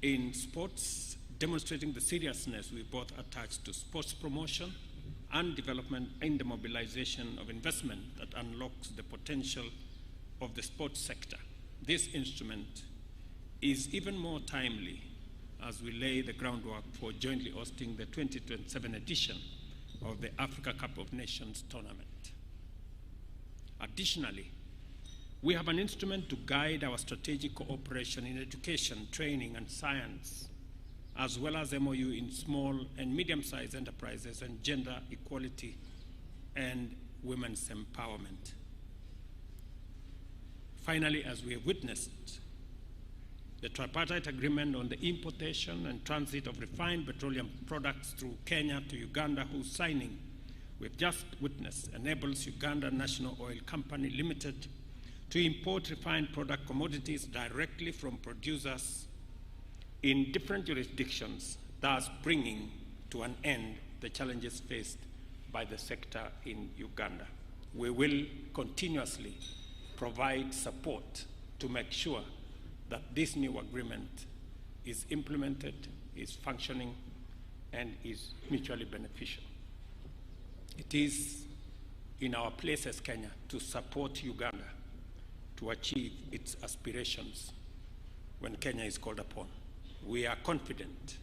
in sports, demonstrating the seriousness we both attach to sports promotion and development in the mobilization of investment that unlocks the potential of the sports sector. This instrument is even more timely as we lay the groundwork for jointly hosting the 2027 edition of the Africa Cup of Nations tournament. Additionally, we have an instrument to guide our strategic cooperation in education, training, and science, as well as MOU in small and medium-sized enterprises and gender equality and women's empowerment. Finally, as we have witnessed, the tripartite agreement on the importation and transit of refined petroleum products through Kenya to Uganda, whose signing we've just witnessed, enables Uganda National Oil Company Limited to import refined product commodities directly from producers in different jurisdictions, thus bringing to an end the challenges faced by the sector in Uganda. We will continuously provide support to make sure that this new agreement is implemented, is functioning, and is mutually beneficial. It is in our place as Kenya to support Uganda to achieve its aspirations when Kenya is called upon. We are confident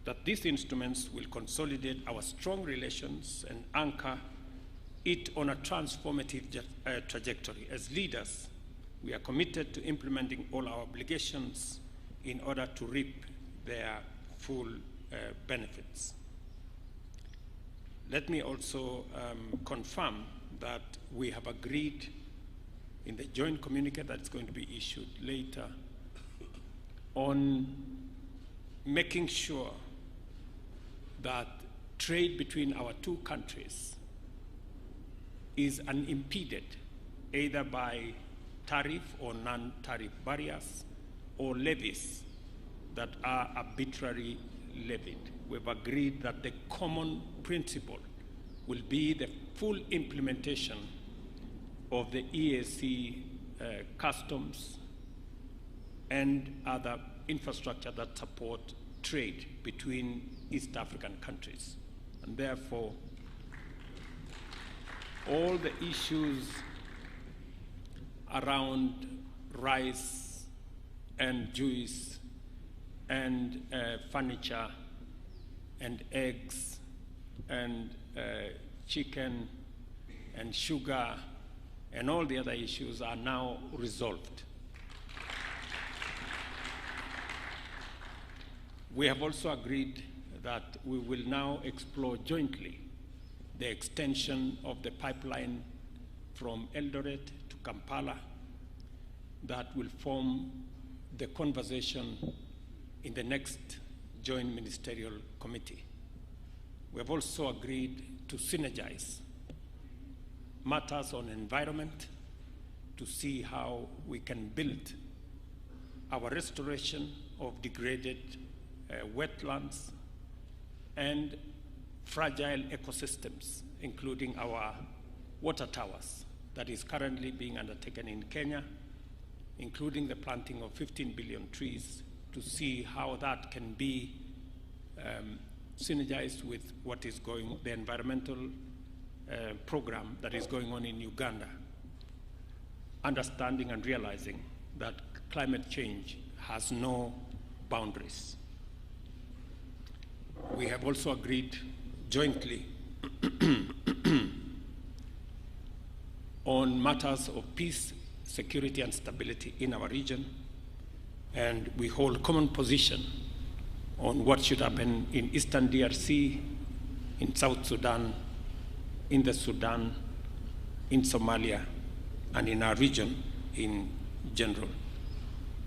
that these instruments will consolidate our strong relations and anchor it on a transformative trajectory. As leaders, we are committed to implementing all our obligations in order to reap their full benefits. Let me also confirm that we have agreed in the joint communique that's going to be issued later on making sure that trade between our two countries is unimpeded, either by tariff or non-tariff barriers or levies that are arbitrarily levied. We've agreed that the common principle will be the full implementation of the EAC customs and other infrastructure that support trade between East African countries. And therefore, all the issues around rice and juice and furniture and eggs and chicken and sugar and all the other issues are now resolved. We have also agreed that we will now explore jointly the extension of the pipeline from Eldoret to Kampala that will form the conversation in the next joint ministerial committee. We have also agreed to synergize matters on environment to see how we can build our restoration of degraded wetlands and fragile ecosystems, including our water towers that is currently being undertaken in Kenya, including the planting of 15 billion trees, to see how that can be synergized with what is going, the environmental program that is going on in Uganda, understanding and realizing that climate change has no boundaries. We have also agreed jointly on matters of peace, security, and stability in our region, and we hold common position on what should happen in Eastern DRC, in South Sudan, in the Sudan, in Somalia, and in our region in general.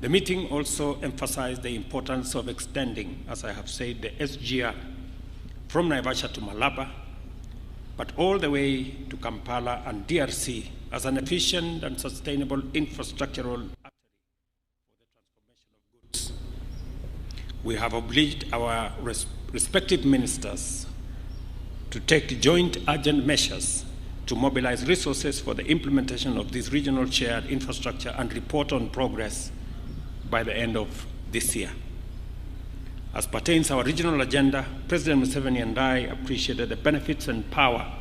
The meeting also emphasized the importance of extending, as I have said, the SGR from Naivasha to Malaba, but all the way to Kampala and DRC as an efficient and sustainable infrastructural artery for the transformation of goods. We have obliged our respective ministers to take joint urgent measures to mobilize resources for the implementation of this regional shared infrastructure and report on progress by the end of this year. As pertains our regional agenda, President Museveni and I appreciated the benefits and power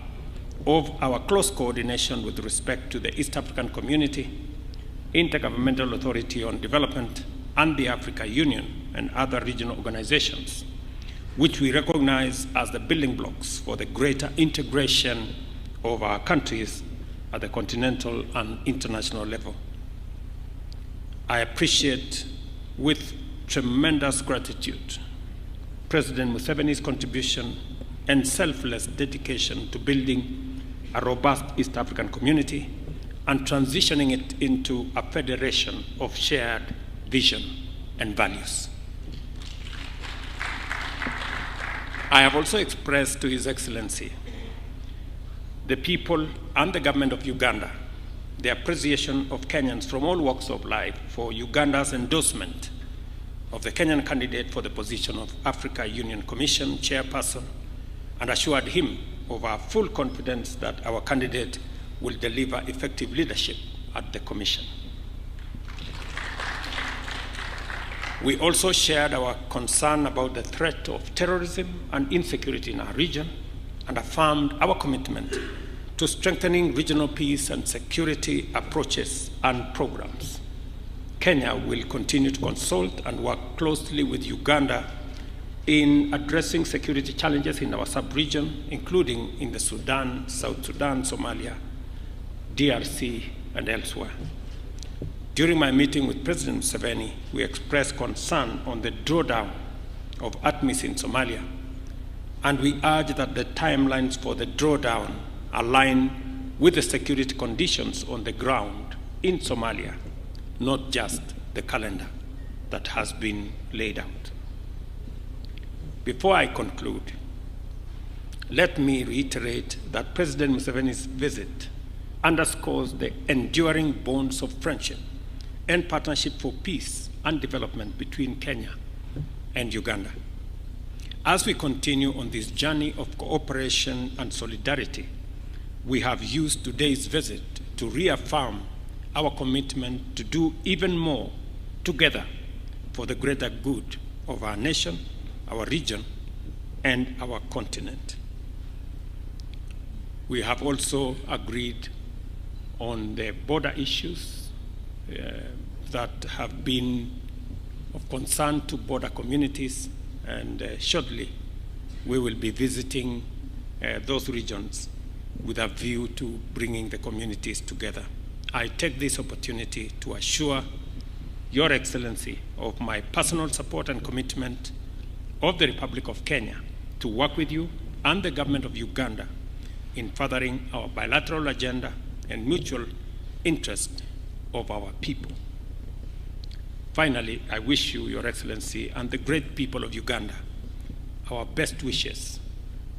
of our close coordination with respect to the East African Community, Intergovernmental Authority on Development, and the Africa Union and other regional organizations, which we recognize as the building blocks for the greater integration of our countries at the continental and international level. I appreciate with tremendous gratitude President Museveni's contribution and selfless dedication to building a robust East African community and transitioning it into a federation of shared vision and values. I have also expressed to His Excellency, the people and the government of Uganda, the appreciation of Kenyans from all walks of life for Uganda's endorsement of the Kenyan candidate for the position of Africa Union Commission chairperson, and assured him of our full confidence that our candidate will deliver effective leadership at the Commission. We also shared our concern about the threat of terrorism and insecurity in our region and affirmed our commitment to strengthening regional peace and security approaches and programs. Kenya will continue to consult and work closely with Uganda in addressing security challenges in our sub-region, including in the Sudan, South Sudan, Somalia, DRC, and elsewhere. During my meeting with President Museveni, we expressed concern on the drawdown of ATMIS in Somalia, and we urged that the timelines for the drawdown align with the security conditions on the ground in Somalia, not just the calendar that has been laid out. Before I conclude, let me reiterate that President Museveni's visit underscores the enduring bonds of friendship and partnership for peace and development between Kenya and Uganda. As we continue on this journey of cooperation and solidarity, we have used today's visit to reaffirm our commitment to do even more together for the greater good of our nation, our region, and our continent. We have also agreed on the border issues that have been of concern to border communities, and shortly we will be visiting those regions with a view to bringing the communities together. I take this opportunity to assure Your Excellency of my personal support and commitment of the Republic of Kenya to work with you and the government of Uganda in furthering our bilateral agenda and mutual interest of our people. Finally, I wish you, Your Excellency, and the great people of Uganda our best wishes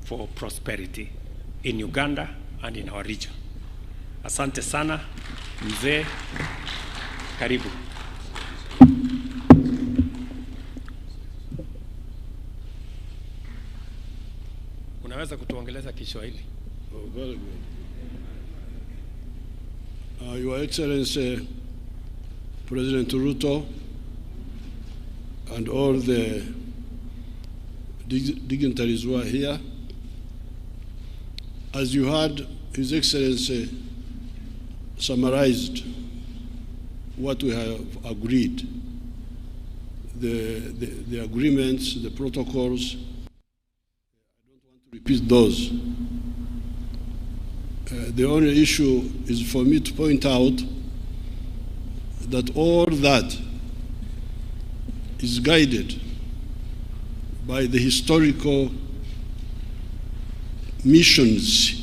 for prosperity in Uganda and in our region. Asante sana, mzee, karibu. Unaweza kutuongeleza Kiswahili? Oh, very good. Your Excellency, President RUTO, and all the dignitaries who are here, as you heard, His Excellency summarized what we have agreed, the agreements, the protocols. I don't want to repeat those. The only issue is for me to point out that all that is guided by the historical missions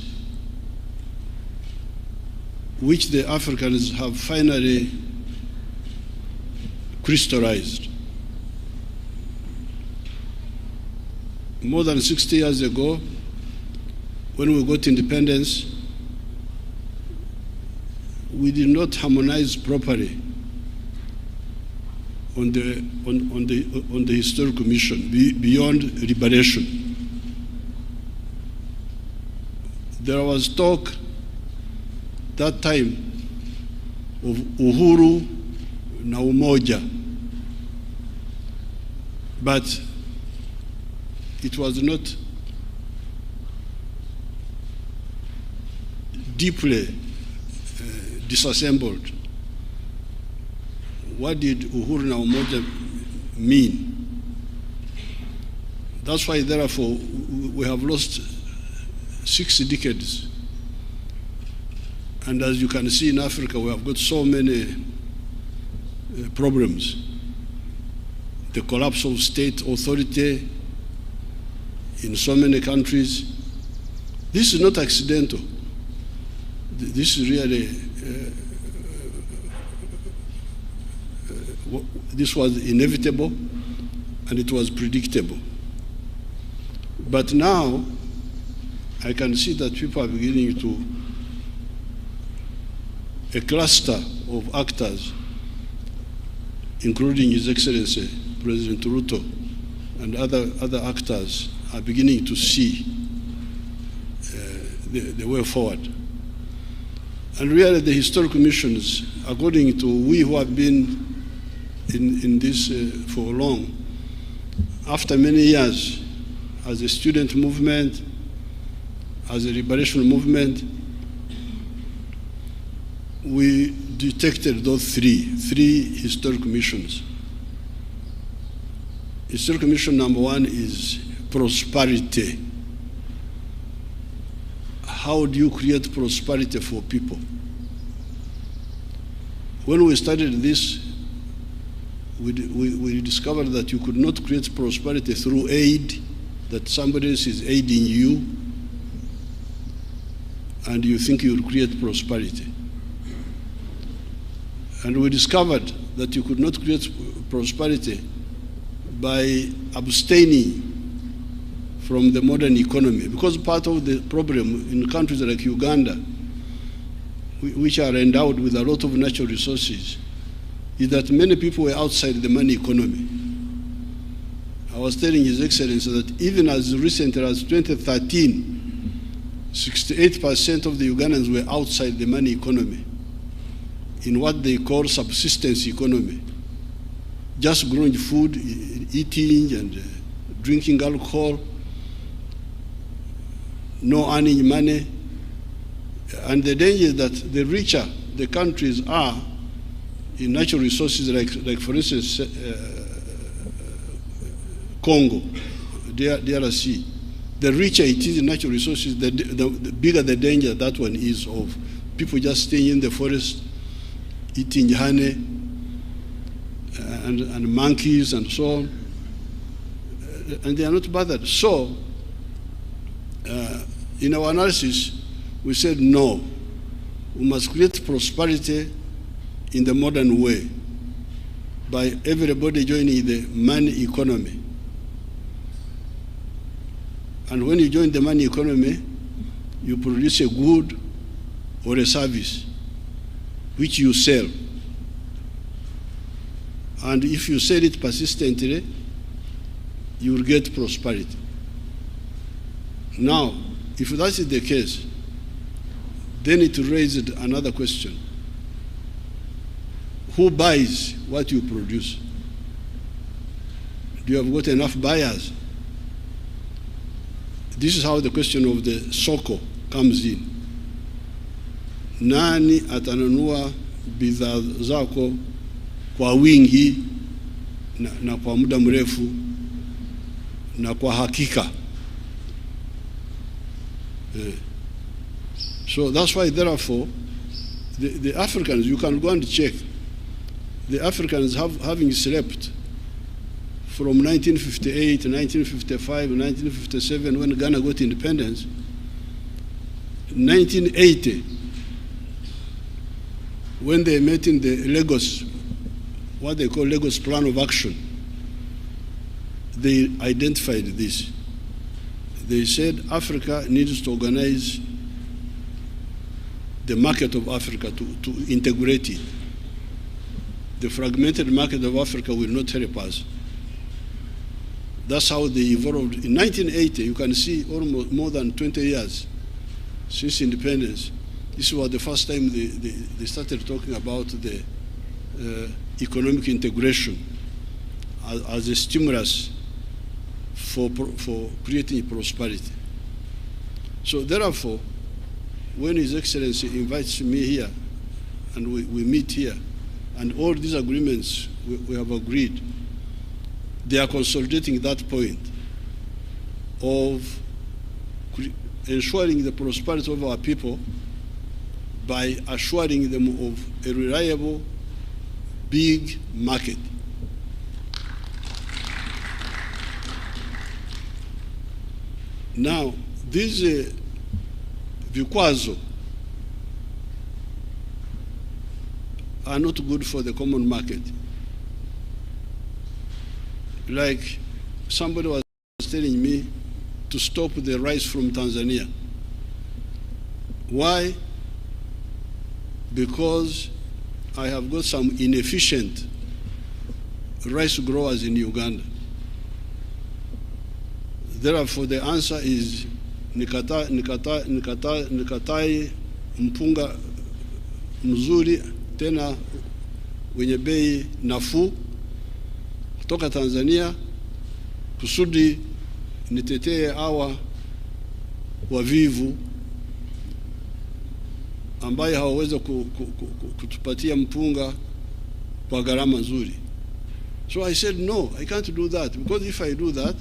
which the Africans have finally crystallized. More than 60 years ago, when we got independence, we did not harmonize properly on the historical mission beyond liberation. There was talk that time of uhuru na umoja. But it was not deeply disassembled. What did Uhuru na Umoja mean? That's why, therefore, we have lost 6 decades. And as you can see in Africa, we have got so many problems. The collapse of state authority in so many countries. This is not accidental. This is really, this was inevitable and it was predictable. But now, I can see that people are beginning to, a cluster of actors, including His Excellency President RUTO and other actors, are beginning to see the way forward. And really the historical missions, according to we who have been in this for long, after many years, as a student movement, as a liberation movement, we detected those three historical missions. Historical mission number 1 is prosperity. How do you create prosperity for people? When we studied this, we discovered that you could not create prosperity through aid, that somebody else is aiding you, and you think you will create prosperity. And we discovered that you could not create prosperity by abstaining from the modern economy, because part of the problem in countries like Uganda, which are endowed with a lot of natural resources, is that many people were outside the money economy. I was telling His Excellency that even as recently as 2013, 68% of the Ugandans were outside the money economy, in what they call subsistence economy, just growing food, eating and drinking alcohol, no earning money. And the danger is that the richer the countries are in natural resources, like for instance, Congo, DRC, the richer it is in natural resources, the bigger the danger that one is of people just staying in the forest, eating honey and monkeys and so on, and they are not bothered. So, in our analysis, we said no, we must create prosperity in the modern way by everybody joining the money economy. And when you join the money economy, you produce a good or a service which you sell. And if you sell it persistently, you will get prosperity. Now, if that is the case, then it raised another question. Who buys what you produce? Do you have got enough buyers? This is how the question of the soko comes in. Nani atanunua bidhaa zako kwa wingi na kwa muda mrefu na kwa hakika? So that's why, therefore, the Africans, you can go and check, the Africans having slept from 1958, 1955, 1957, when Ghana got independence, 1980, when they met in the Lagos, what they call Lagos Plan of Action, they identified this. They said Africa needs to organize the market of Africa to integrate it. The fragmented market of Africa will not help us. That's how they evolved. In 1980, you can see almost more than 20 years since independence. This was the first time they started talking about the economic integration as a stimulus for creating prosperity. So therefore, when His Excellency invites me here, and we meet here, and all these agreements we have agreed, they are consolidating that point of ensuring the prosperity of our people by assuring them of a reliable, big market. Now, these vikwazo are not good for the common market. Like somebody was telling me to stop the rice from Tanzania. Why? Because I have got some inefficient rice growers in Uganda. Therefore, the answer is nikatai mpunga mzuri tena wenye bei nafuu kutoka Tanzania kusudi nitetee hawa wavivu ambaye hawaweza kutupatia mpunga kwa gharama nzuri. So I said, no, I can't do that, because if I do that,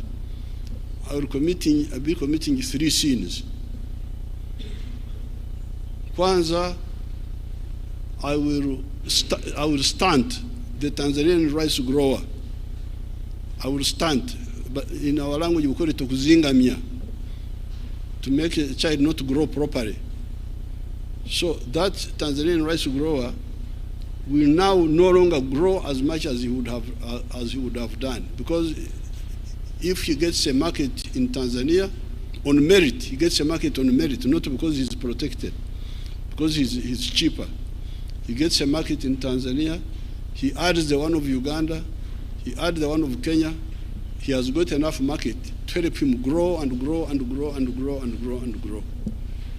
I'll be committing 3 sins. Kwanza, I will stunt the Tanzanian rice grower. I will stunt, but in our language we call it kuzingamia, to make a child not grow properly. So that Tanzanian rice grower will now no longer grow as much as he would have done, because if he gets a market in Tanzania on merit, he gets a market on merit, not because he's protected, because he's cheaper. He gets a market in Tanzania, he adds the one of Uganda, he adds the one of Kenya, he has got enough market to help him grow and grow and grow and grow and grow and grow.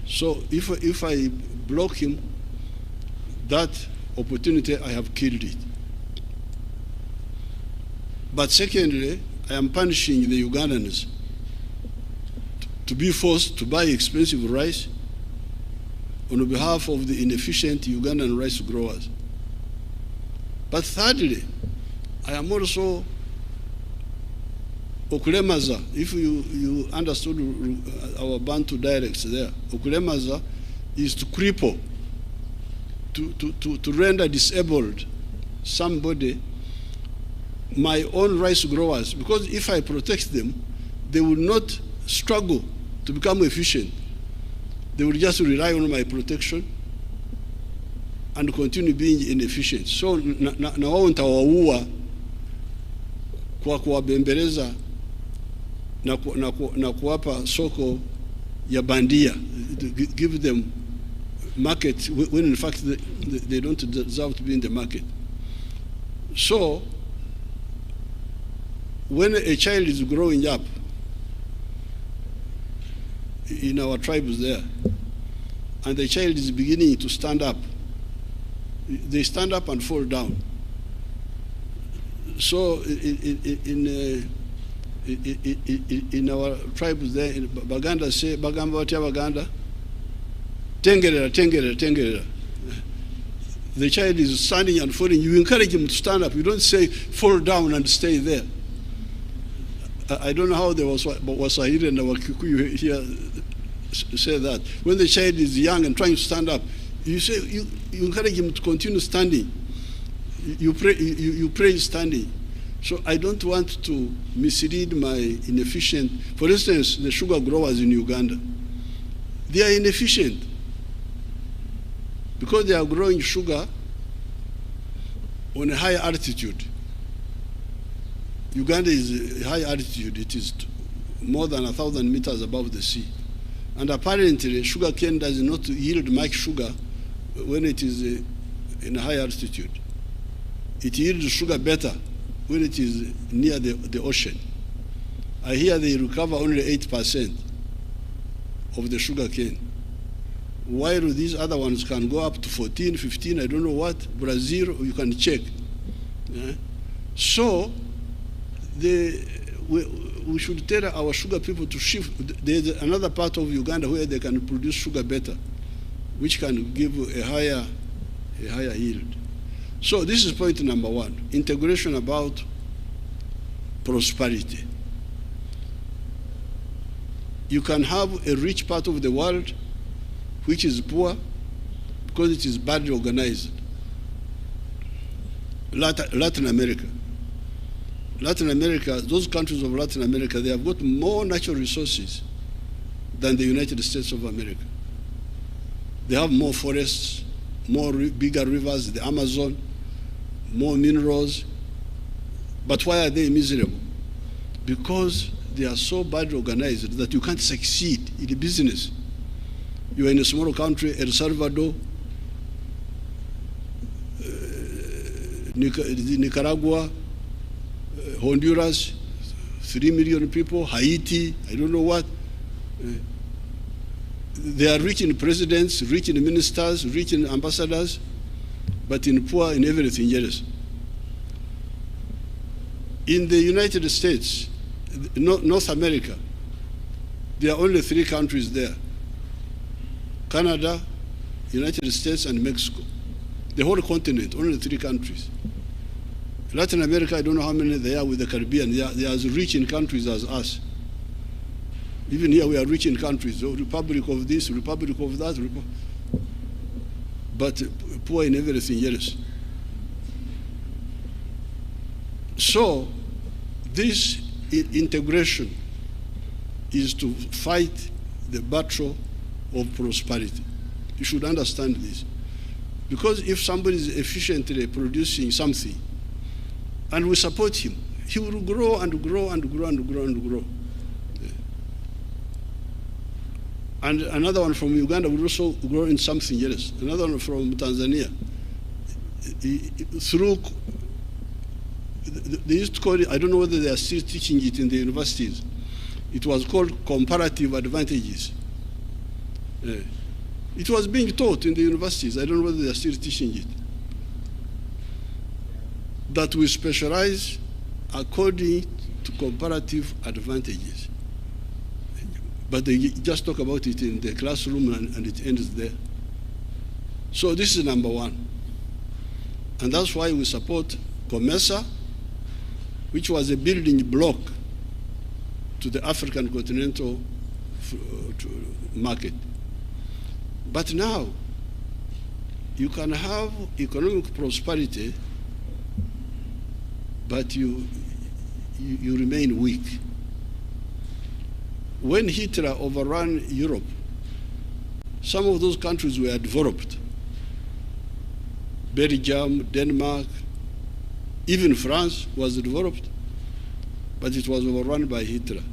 So if I block him, that opportunity, I have killed it. But secondly, I am punishing the Ugandans to be forced to buy expensive rice on behalf of the inefficient Ugandan rice growers. But thirdly, I am also okulemaza. If you understood our Bantu dialects there, okulemaza is to cripple, to render disabled somebody, my own rice growers, because if I protect them, they will not struggle to become efficient. They will just rely on my protection and continue being inefficient. So na wao nitawaua kwa kuwabembeleza na kuwapa soko ya bandia, give them market when in fact they don't deserve to be in the market. So when a child is growing up in our tribes there, and the child is beginning to stand up, they stand up and fall down. So in our tribes there, in Baganda say, Bagamba watia Baganda, tengerera, tengerera, tengerera. The child is standing and falling. You encourage him to stand up. You don't say fall down and stay there. I don't know how the Waswahili and our Kikuyu here say that. When the child is young and trying to stand up, you say you encourage him to continue standing. You pray standing. So I don't want to mislead my inefficient. For instance, the sugar growers in Uganda, they are inefficient because they are growing sugar on a high altitude. Uganda is a high altitude. It is more than 1,000 meters above the sea. And apparently, sugar cane does not yield much sugar when it is in a high altitude. It yields sugar better when it is near the ocean. I hear they recover only 8% of the sugar cane, while these other ones can go up to 14, 15, I don't know what. Brazil, you can check. Yeah? So we should tell our sugar people to shift. There's another part of Uganda where they can produce sugar better, which can give a higher yield. So this is point number one, integration about prosperity. You can have a rich part of the world which is poor because it is badly organized. Latin America. Latin America, those countries of Latin America, they have got more natural resources than the United States of America. They have more forests, bigger rivers, the Amazon, more minerals. But why are they miserable? Because they are so badly organized that you can't succeed in the business. You are in a small country, El Salvador, Nicaragua, Honduras, 3 million people, Haiti, I don't know what. They are rich in presidents, rich in ministers, rich in ambassadors, but poor in everything else. In the United States, North America, there are only 3 countries there: Canada, United States, and Mexico. The whole continent, only 3 countries. Latin America, I don't know how many there are with the Caribbean. They are as rich in countries as us. Even here, we are rich in countries. So Republic of this, Republic of that, but poor in everything else. So this integration is to fight the battle of prosperity. You should understand this. Because if somebody is efficiently producing something, and we support him, he will grow and grow and grow and grow and grow. And another one from Uganda will also grow in something else. Another one from Tanzania. Through, they used to call it, I don't know whether they are still teaching it in the universities. It was called comparative advantages. It was being taught in the universities. I don't know whether they are still teaching it. That we specialize according to comparative advantages. But they just talk about it in the classroom and it ends there. So this is number one. And that's why we support COMESA, which was a building block to the African continental market. But now, you can have economic prosperity, but you remain weak. When Hitler overran Europe, some of those countries were developed. Belgium, Denmark, even France was developed, but it was overrun by Hitler.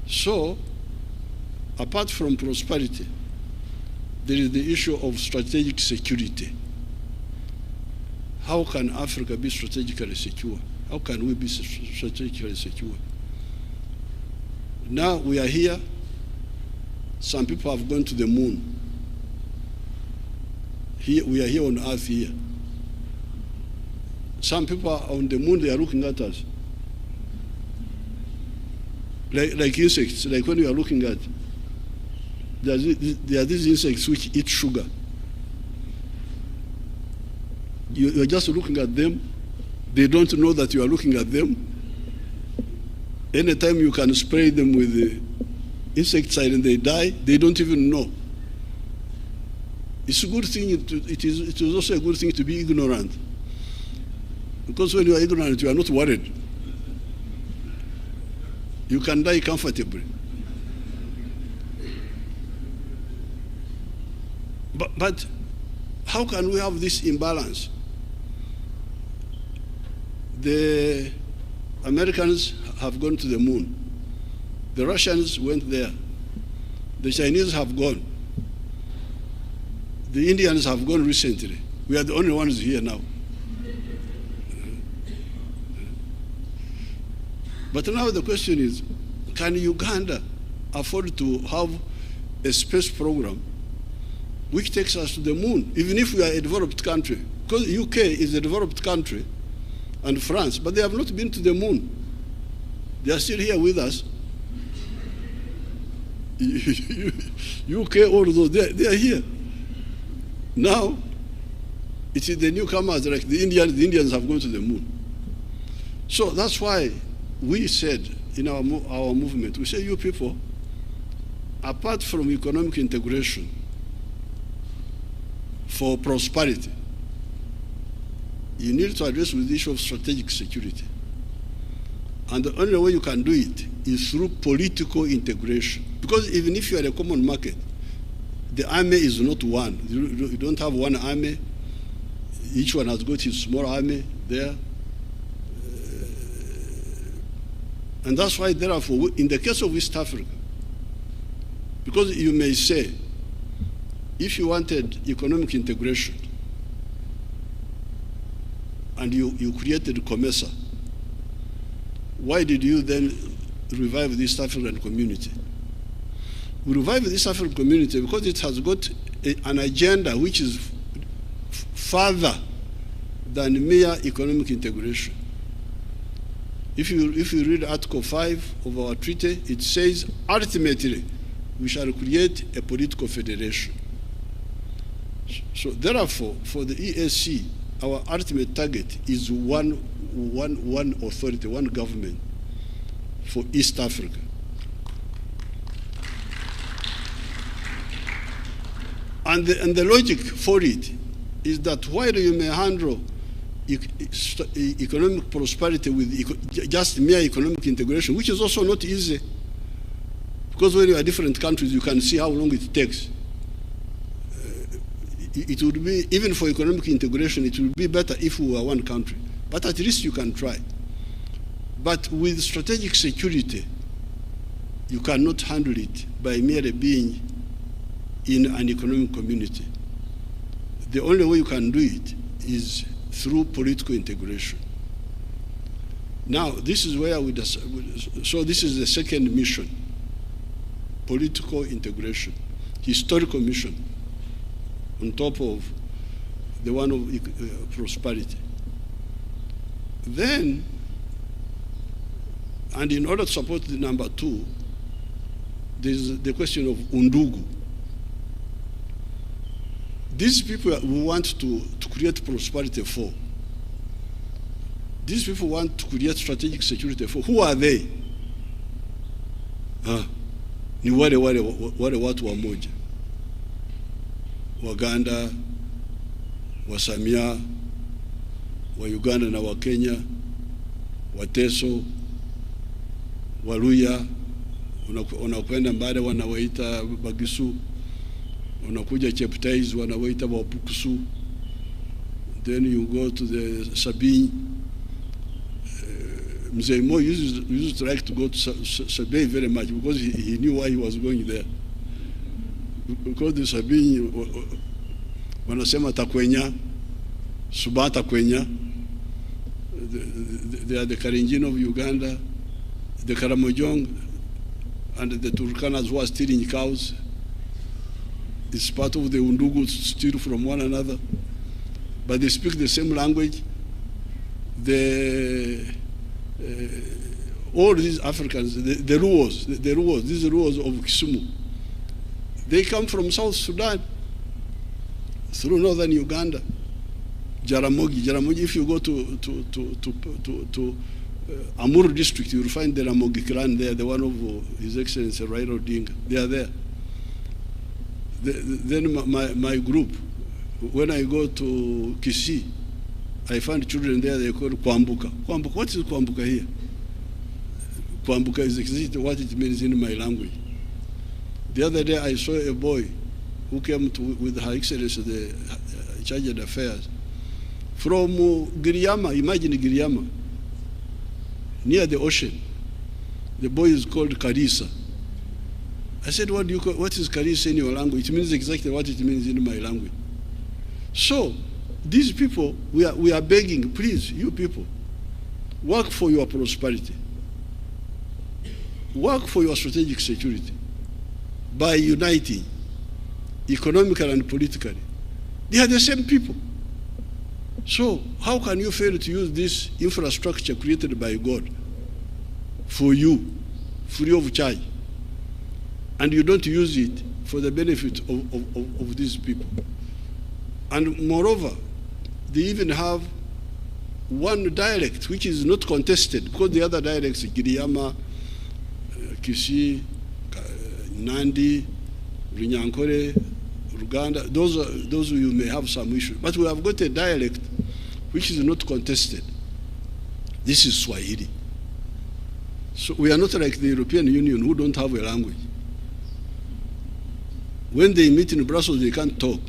So, apart from prosperity, there is the issue of strategic security. How can Africa be strategically secure? How can we be strategically secure? Now we are here. Some people have gone to the moon. Here, we are here on Earth here. Some people are on the moon, they are looking at us. Like insects, like when you are looking at, there are these insects which eat sugar. You are just looking at them. They don't know that you are looking at them. Anytime you can spray them with the insecticide and they die, they don't even know. It's a good thing, it is also a good thing to be ignorant. Because when you are ignorant, you are not worried. You can die comfortably. But how can we have this imbalance? The Americans have gone to the moon. The Russians went there. The Chinese have gone. The Indians have gone recently. We are the only ones here now. But now the question is, can Uganda afford to have a space program which takes us to the moon, even if we are a developed country? Because UK is a developed country, and France, but they have not been to the moon. They are still here with us. UK, all those, they are here. Now, it is the newcomers, like the Indians have gone to the moon. So that's why we said in our movement, we say, you people, apart from economic integration for prosperity, you need to address with the issue of strategic security. And the only way you can do it is through political integration. Because even if you are a common market, the army is not one. You don't have one army. Each one has got his small army there. And that's why, therefore, in the case of East Africa, because you may say, if you wanted economic integration and you created COMESA, why did you then revive the East African community? We revived the East African community because it has got an agenda which is further than mere economic integration. If you read Article 5 of our treaty, it says, ultimately, we shall create a political federation. So therefore, for the EAC, our ultimate target is one authority, one government for East Africa. And the logic for it is that while you may handle economic prosperity with just mere economic integration, which is also not easy, because when you are different countries, you can see how long it takes. It would be, even for economic integration, it would be better if we were one country. But at least you can try. But with strategic security, you cannot handle it by merely being in an economic community. The only way you can do it is through political integration. Now, this is where so this is the second mission, political integration, historical mission, on top of the one of prosperity. Then, and in order to support the number two, there's the question of undugu. These people we want to create prosperity for. These people want to create strategic security for. Who are they? Ni wale watu wamoja. Waganda, Wasamia, wa Uganda na wa Kenya, Wateso, Waluya, unakwenda mbale wanawaita Bagisu, unakuja Cheptais wanawaita Wapukusu, then you go to the Sabine. Mzee Mo used to like to go to Sabine very much because he knew why he was going there. Because the Sabine, wanasema Takwenya, Suba Takwenya, they are the Karenjin of Uganda, the Karamojong, and the Turkanas who are stealing cows. It's part of the Undugu to steal from one another. But they speak the same language. All these Africans, the Ruos, these Ruos of Kisumu, they come from South Sudan through northern Uganda. Jaramogi, if you go to Amuru district, you will find the Ramogi clan there, the one of His Excellency Raila Odinga. They are there. Then my group, when I go to Kisii, I find children there, they call Kwambuka. Kwambuka, what is Kwambuka here? Kwambuka is exactly what it means in my language. The other day I saw a boy who came with Her Excellency, the Chargé d'Affaires, from Giriama, imagine Giriama, near the ocean. The boy is called Karisa. I said, what is Karisa in your language? It means exactly what it means in my language. So, these people, we are begging, please, you people, work for your prosperity. Work for your strategic security by uniting economically and politically. They are the same people. So how can you fail to use this infrastructure created by God for you, free of charge, and you don't use it for the benefit of these people? And moreover, they even have one dialect which is not contested, because the other dialects, Giriyama, Kishi, Nandi, Runyankore, Uganda, those you may have some issue. But we have got a dialect which is not contested. This is Swahili. So we are not like the European Union who don't have a language. When they meet in Brussels, they can't talk.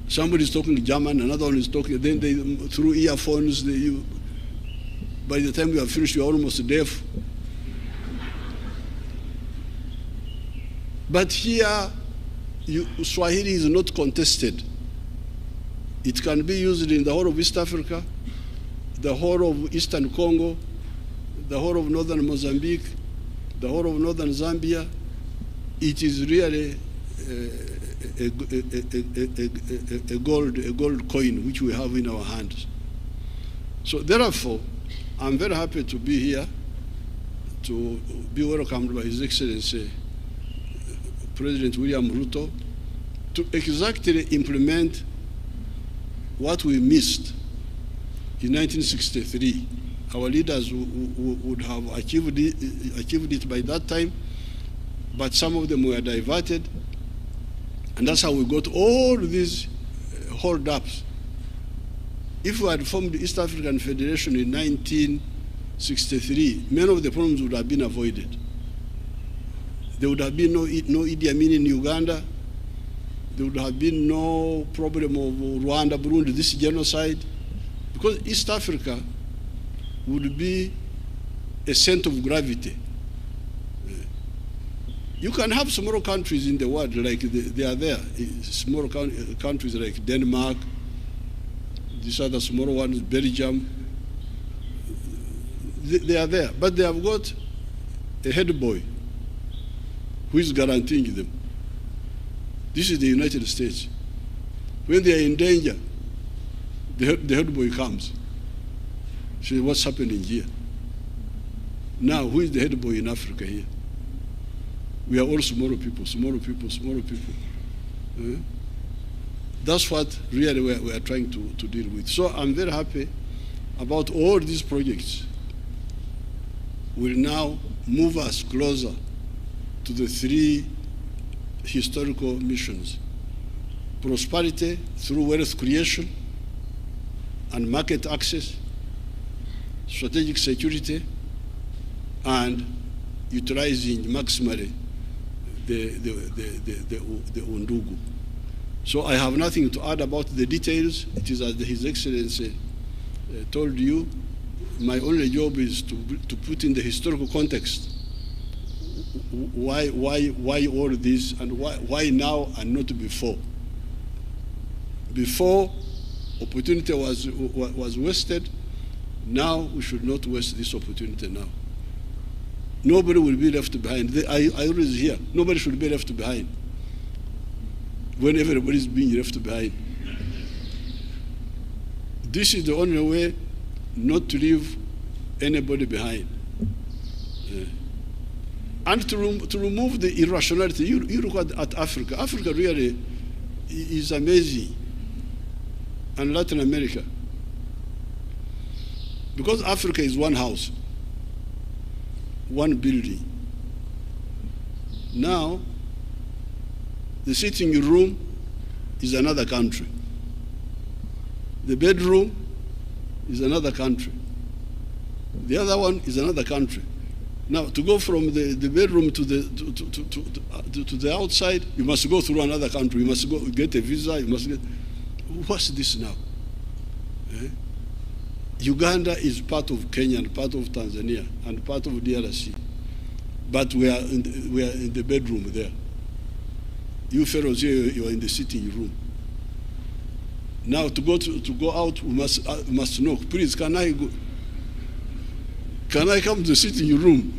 Somebody is talking German, another one is talking, then they, through earphones, by the time you are finished, you are almost deaf. But here, Swahili is not contested. It can be used in the whole of East Africa, the whole of Eastern Congo, the whole of Northern Mozambique, the whole of Northern Zambia. It is really a gold coin which we have in our hands. So therefore, I'm very happy to be here, to be welcomed by His Excellency President William Ruto, to exactly implement what we missed in 1963. Our leaders would have achieved it by that time, but some of them were diverted, and that's how we got all these hold-ups. If we had formed the East African Federation in 1963, many of the problems would have been avoided. There would have been no Idi Amin in Uganda. There would have been no problem of Rwanda, Burundi, this genocide, because East Africa would be a center of gravity. You can have smaller countries in the world, like they are there, small countries like Denmark, these other smaller ones, Belgium, they are there, but they have got a head boy who is guaranteeing them. This is the United States. When they are in danger, the head boy comes. Says, what's happening here? Now, who is the head boy in Africa here? We are all smaller people, smaller people, smaller people. That's what really we are trying to deal with. So I'm very happy about all these projects will now move us closer to the three historical missions: prosperity through wealth creation and market access, strategic security, and utilizing maximally the Undugu. So I have nothing to add about the details. It is as His Excellency told you. My only job is to put in the historical context why all this, and why now and not before. Before, opportunity was wasted. Now we should not waste this opportunity now. Nobody will be left behind. I always hear, nobody should be left behind when everybody is being left behind. This is the only way not to leave anybody behind. And to remove the irrationality. You look at Africa. Africa really is amazing. And Latin America. Because Africa is one house, one building. Now, the sitting room is another country. The bedroom is another country. The other one is another country. Now, to go from the bedroom to the outside, you must go through another country. You must go get a visa. You must get. What's this now? Uganda is part of Kenya and part of Tanzania and part of DRC, but we are in the bedroom there. You fellows here, you are in the sitting room. Now to go out, we must knock. Please, can I go? Can I come to the sitting room?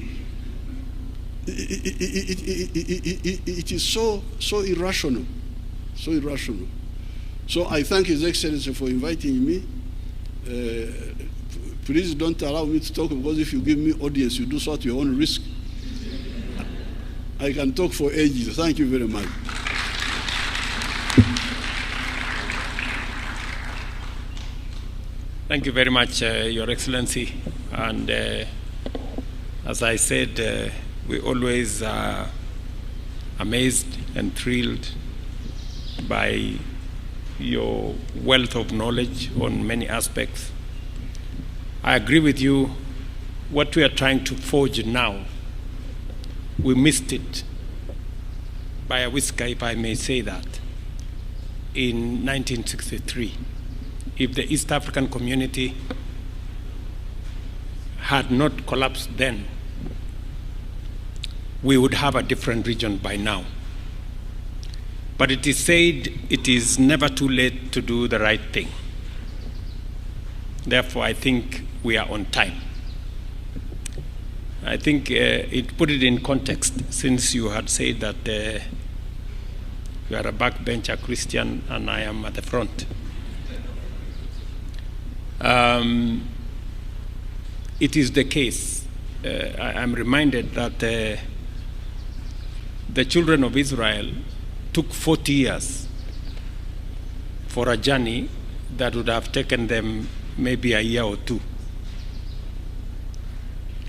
It is so irrational, so irrational. So I thank His Excellency for inviting me. Please don't allow me to talk, because if you give me audience, you do so at your own risk. I can talk for ages. Thank you very much. Thank you very much, Your Excellency. And as I said, we always are amazed and thrilled by your wealth of knowledge on many aspects. I agree with you. What we are trying to forge now, we missed it by a whisker, if I may say that, in 1963. If the East African community had not collapsed then, we would have a different region by now. But it is said it is never too late to do the right thing. Therefore, I think we are on time. I think it put it in context, since you had said that you are a backbencher Christian and I am at the front. It is the case. I'm reminded that the children of Israel took 40 years for a journey that would have taken them maybe a year or two.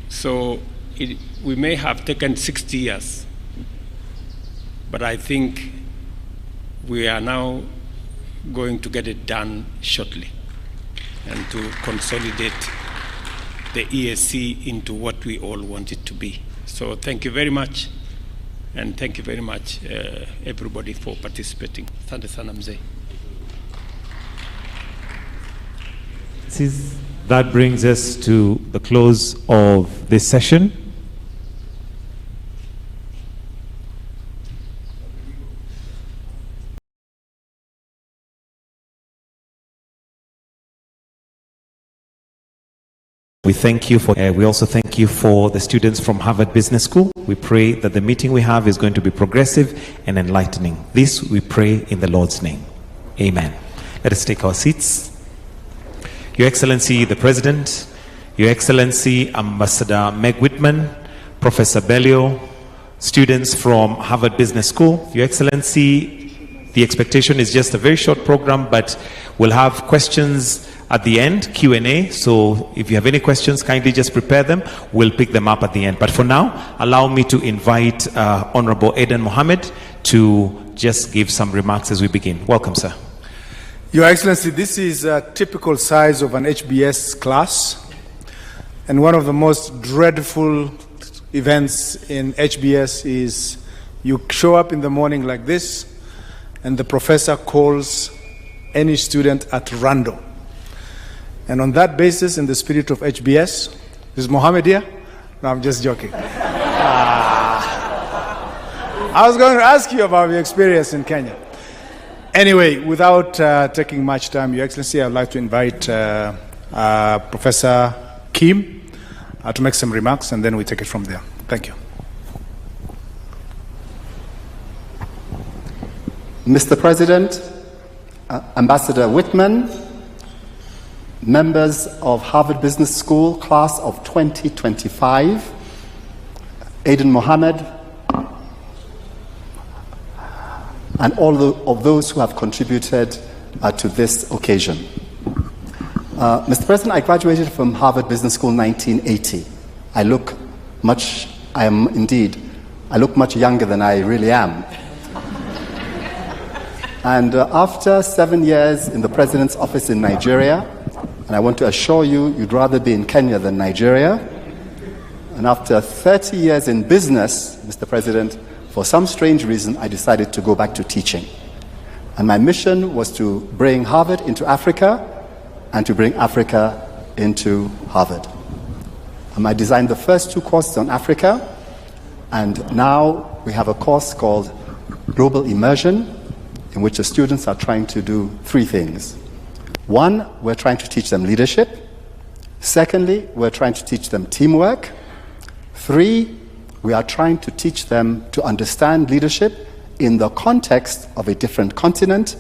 So we may have taken 60 years, but I think we are now going to get it done shortly, and to consolidate the ESC into what we all want it to be. So thank you very much, and thank you very much, everybody, for participating. Asante sana mzee. That brings us to the close of this session. We thank you for, we also thank you for the students from Harvard Business School. We pray that the meeting we have is going to be progressive and enlightening. This we pray in the Lord's name. Amen. Let us take our seats. Your Excellency, the President, Your Excellency, Ambassador Meg Whitman, Professor Bellio, students from Harvard Business School. Your Excellency, the expectation is just a very short program, but we'll have questions at the end, Q&A. So if you have any questions, kindly just prepare them. We'll pick them up at the end. But for now, allow me to invite Honorable Aden Mohammed to just give some remarks as we begin. Welcome, sir. Your Excellency, this is a typical size of an HBS class, and one of the most dreadful events in HBS is you show up in the morning like this, and the professor calls any student at random. And on that basis, in the spirit of HBS, is Mohammed here? No, I'm just joking. I was going to ask you about your experience in Kenya. Anyway, without taking much time, Your Excellency, I would like to invite Professor Kim to make some remarks, and then we take it from there. Thank you. Mr. President, Ambassador Whitman, members of Harvard Business School, class of 2025, Aden Mohammed, and all of those who have contributed to this occasion. Mr. President, I graduated from Harvard Business School in 1980. I look much younger than I really am. And after 7 years in the President's office in Nigeria, and I want to assure you, you'd rather be in Kenya than Nigeria, and after 30 years in business, Mr. President, for some strange reason, I decided to go back to teaching. And my mission was to bring Harvard into Africa and to bring Africa into Harvard. And I designed the first 2 courses on Africa, and now we have a course called Global Immersion, in which the students are trying to do 3 things. 1, we're trying to teach them leadership. Secondly, we're trying to teach them teamwork. 3, we are trying to teach them to understand leadership in the context of a different continent